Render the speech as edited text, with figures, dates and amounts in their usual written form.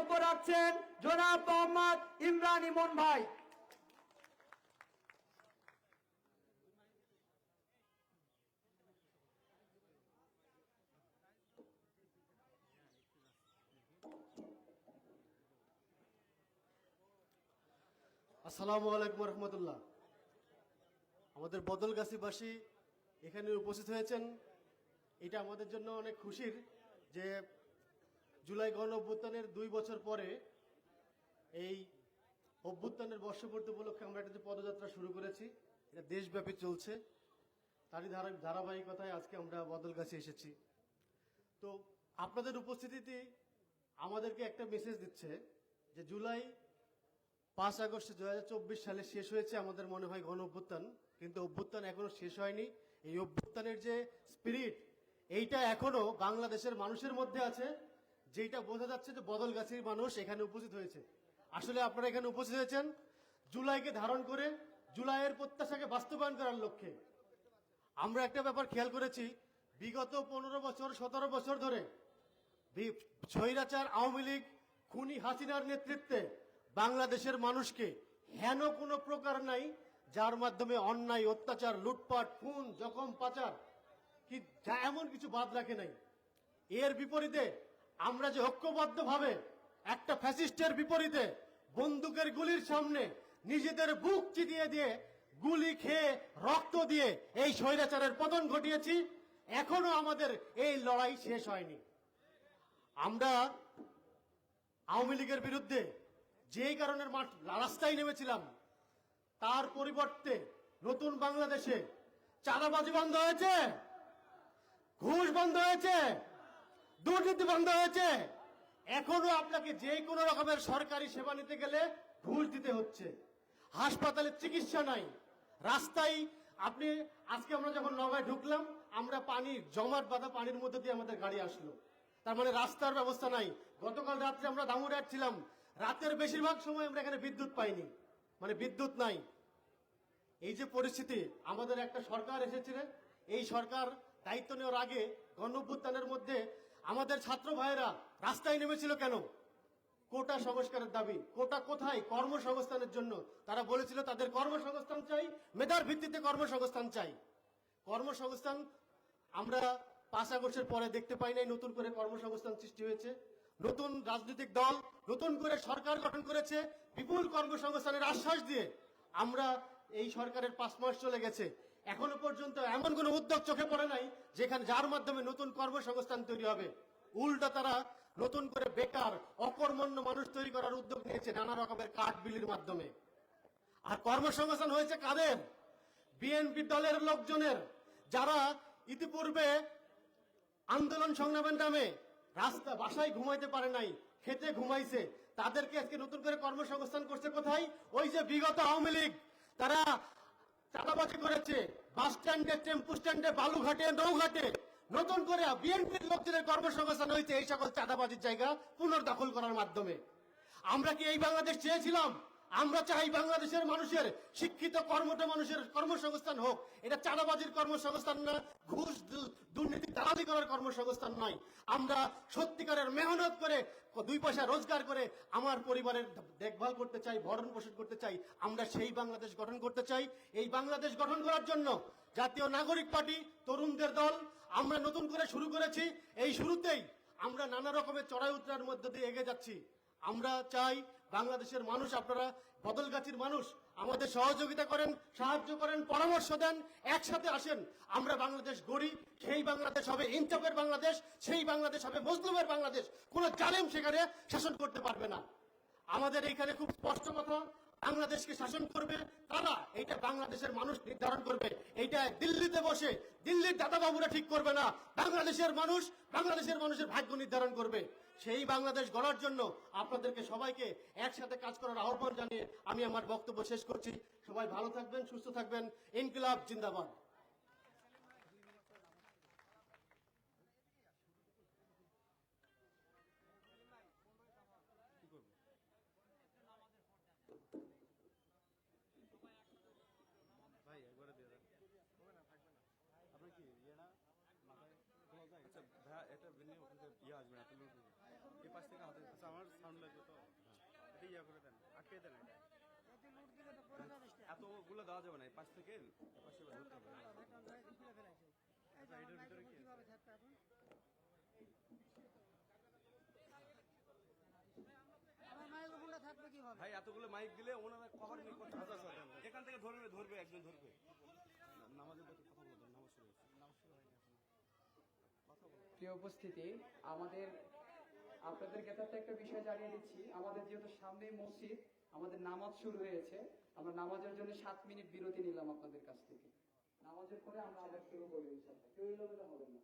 বক্তব্য রাখছেন জনাব মোহাম্মদ ইমরান ইমন ভাই। আসসালামু আলাইকুম রহমতুল্লাহ। আমাদের বদলগাছিবাসী এখানে উপস্থিত হয়েছেন, এটা আমাদের জন্য অনেক খুশির যে জুলাই গণ অভ্যুত্থানের 2 বছর পরে এই অভ্যুত্থানের বর্ষপূর্তি উপলক্ষে আমরা একটা যে পদযাত্রা শুরু করেছি, এটা দেশব্যাপী চলছে। তারই ধারাবাহিকতায় আজকে আমরা বদলগাছি এসেছি। তো আপনাদের উপস্থিতিতে আমাদেরকে একটা মেসেজ দিচ্ছে যে জুলাই 5 আগস্ট 2024 সালে শেষ হয়েছে আমাদের মনে হয় গণ অভ্যুত্থান, কিন্তু অভ্যুত্থান এখনো শেষ হয়নি। এই অভ্যুত্থানের যে স্পিরিট, এইটা এখনো বাংলাদেশের মানুষের মধ্যে আছে, যেটা বোঝা যাচ্ছে যে বদলগাছির মানুষ এখানে উপস্থিত হয়েছে। আসলে আপনারা এখানে উপস্থিত হয়েছেন জুলাইকে ধারণ করে, জুলাইয়ের প্রত্যাশাকে বাস্তবায়ন করার লক্ষ্যে। আমরা একটা ব্যাপার খেয়াল করেছি, বিগত 15 বছর 17 বছর ধরে স্বৈরাচার আওয়ামী লীগ খুনি হাসিনার নেতৃত্বে বাংলাদেশের মানুষকে হেন কোনো প্রকার নাই যার মাধ্যমে অন্যায়, অত্যাচার, লুটপাট, খুন, জখম, পাচার কি যা এমন কিছু বাদ রাখে নাই। এর বিপরীতে আমরা যে ঐক্যবদ্ধভাবে একটা ফ্যাসিস্টের বিপরীতে বন্দুকের গুলির সামনে নিজেদের বুক চিতিয়ে দিয়ে গুলি খেয়ে রক্ত দিয়ে এই স্বৈরাচারের পতন ঘটিয়েছি, এখনো আমাদের এই লড়াই শেষ হয়নি। আমরা আওয়ামী লীগের বিরুদ্ধে যেই কারণের রাস্তায় নেমেছিলাম, তার পরিবর্তে নতুন বাংলাদেশে চাঁদাবাজি বন্ধ হয়েছে, ঘুষ বন্ধ হয়েছে, দুর্নীতি বন্ধ হয়েছে। এখনো আপনাকে যে কোনো রকমের সরকারি সেবা নিতে গেলে ঘুষ দিতে হচ্ছে। হাসপাতালে চিকিৎসা নাই, রাস্তায় আপনি আজকে আমরা যখন নগাঁয় ঢুকলাম, আমরা পানি জমাট বাঁধা পানির মধ্যে দিয়ে আমাদের গাড়ি আসলো, তার মানে রাস্তার ব্যবস্থা নাই। গতকাল রাত্রে আমরা দামুড়হাট ছিলাম, রাতের বেশিরভাগ সময় আমরা এখানে বিদ্যুৎ পাইনি, মানে বিদ্যুৎ নাই। এই যে পরিস্থিতি, আমাদের একটা সরকার এসেছিলেন, এই সরকার দায়িত্ব নেওয়ার আগে গণঅভ্যুত্থানের মধ্যে আমাদের ছাত্র ভাইয়েরা রাস্তায় নেমেছিল কেন? কোটা সংস্কারের দাবি। কোটা কোথায়? কর্মসংস্থানের জন্য। তারা বলেছিল তাদের কর্মসংস্থান চাই, মেধার ভিত্তিতে কর্মসংস্থান চাই। কর্মসংস্থান আমরা 5 আগস্টের পরে দেখতে পাই নাই নতুন করে কর্মসংস্থান সৃষ্টি হয়েছে। নতুন রাজনৈতিক দল নতুন করে সরকার গঠন করেছে বিপুল কর্মসংস্থানের আশ্বাস দিয়ে। আমরা এই সরকারের 5 মাস চলে গেছে, এখনো পর্যন্ত এমন কোন উদ্যোগ চোখে পড়ে নাই যেখানে যার মাধ্যমে নতুন কর্মসংস্থান তৈরি হবে। উল্টা তারা নতুন করে বেকার, অকর্মণ্য মানুষ তৈরি করার উদ্যোগ নিয়েছে নানা রকমের কাঠ বিলির মাধ্যমে। আর কর্মসংস্থান হয়েছে কাদের? বিএনপি দলের লোকজনের, যারা ইতিপূর্বে আন্দোলন সংগ্রামের নামে রাস্তা বাসায় ঘুমাইতে পারে নাই, খেতে ঘুমাইছে। তাদেরকে আজকে নতুন করে কর্মসংস্থান করছে কোথায়? ওই যে বিগত আওয়ামী লীগ, তারা চাঁদাবাজি করেছে বাস স্ট্যান্ডে, টেম্পু স্ট্যান্ডে, বালুঘাটে, নৌঘাটে। নতুন করে বিএনপির লোকজনের কর্মসংস্থান হয়েছে এই সকল চাঁদাবাজির জায়গা পুনর্দখল করার মাধ্যমে। আমরা কি এই বাংলাদেশ চেয়েছিলাম? আমরা চাই বাংলাদেশের মানুষের, শিক্ষিত কর্মঠ মানুষের কর্মসংস্থান হোক। এটা চাঁদাবাজির কর্মসংস্থান না, ঘুষ দুর্নীতি দালালি করার কর্মসংস্থান নয়। আমরা সত্যিকারের মেহনত করে 2 পয়সা রোজগার করে আমার পরিবারের দেখভাল করতে চাই, ভরণ পোষণ করতে চাই। আমরা সেই বাংলাদেশ গঠন করতে চাই। এই বাংলাদেশ গঠন করার জন্য জাতীয় নাগরিক পার্টি, তরুণদের দল আমরা নতুন করে শুরু করেছি। এই শুরুতেই আমরা নানা রকমের চড়াই উতরার মধ্যে দিয়ে এগিয়ে যাচ্ছি। আমরা চাই বাংলাদেশের মানুষ, আপনারা বদলগাছির মানুষ আমাদের সহযোগিতা করেন, সাহায্য করেন, পরামর্শ দেন, একসাথে আসেন। আমরা বাংলাদেশ গড়ি। সেই বাংলাদেশ হবে ইনসাফের বাংলাদেশ, সেই বাংলাদেশ হবে মজলুমের বাংলাদেশ। কোন জালেম সেখানে শাসন করতে পারবে না। আমাদের এইখানে খুব স্পষ্ট কথা, বাংলাদেশকে শাসন করবে তারা, এইটা বাংলাদেশের মানুষ নির্ধারণ করবে। এইটা দিল্লিতে বসে দিল্লির দাদাবাবুরা ঠিক করবে না, বাংলাদেশের মানুষ, বাংলাদেশের মানুষের ভাগ্য নির্ধারণ করবে। সেই বাংলাদেশ গড়ার জন্য আপনাদেরকে সবাইকে একসাথে কাজ করার আহ্বান জানিয়ে আমি আমার বক্তব্য শেষ করছি। সবাই ভালো থাকবেন, সুস্থ থাকবেন। ইনকিলাব জিন্দাবাদ। ভাই একবারে দিয়ে দেন, হবে না, থাকবে না। আপনার কি ইয়ে না মাথায় খোলা যায়? আচ্ছা ভাইয়া, এটা ভেঙে ওখান থেকে ইয়ে আসবে না, তুলে এই পাশ থেকে হাতে। আচ্ছা আমার সাউন্ড লাগবে। ইয়া করে দেন, আটকে দেন এটা। এতগুলো দেওয়া যাবে না, এই পাশ থেকে এপাশে ধরতে হবে। আচ্ছা, এটার ভিতরে কি আছে? ভাই এতগুলো মাইক দিলে ওনারা কভার নিয়ে করতে পারবে। এখান থেকে ধরবে একজন ধরবে। নামাজের প্রতি কথা বলবেন, নামাজ শুরু হয়েছে। নামাজ শুরু হয়নি এখনো। কথা বলবেন। প্রিয় উপস্থিতি, আপনাদের জ্ঞাতার্থে একটা বিষয় জানিয়ে দিচ্ছি। আমাদের যেহেতু সামনেই মসজিদ, আমাদের নামাজ শুরু হয়েছে। আমরা নামাজের জন্য 7 মিনিট বিরতি নিলাম আপনাদের কাছ থেকে। নামাজের পরে আমরা আবার শুরু করবো ইনশাআল্লাহ। কেউ এলোমেলো হবে না।